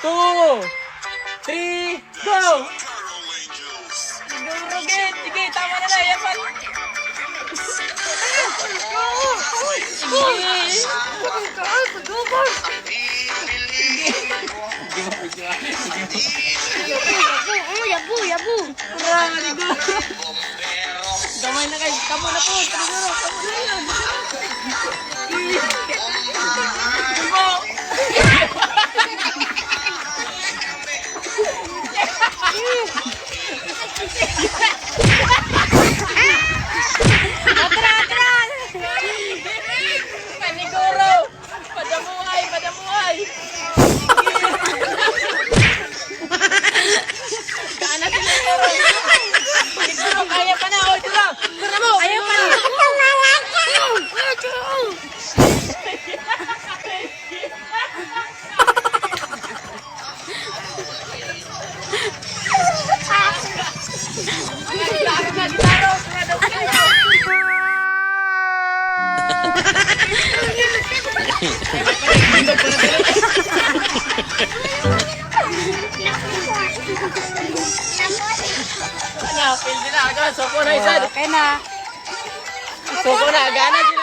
2, 3, go! Rugit! Sige, tama na na. Yan pa. Yabu. Gamay na kayo. Kamu na po. Siguro. Kamu na yun. Atras! Paniguro. Padamuhay. Kaana sila siguro. Paniguro. Kaya pa na. O, ito lang. Tara mo. Ayaw pa na. Ano, pildi na. Soko na isa. Okay na. Soko na. Gana sila.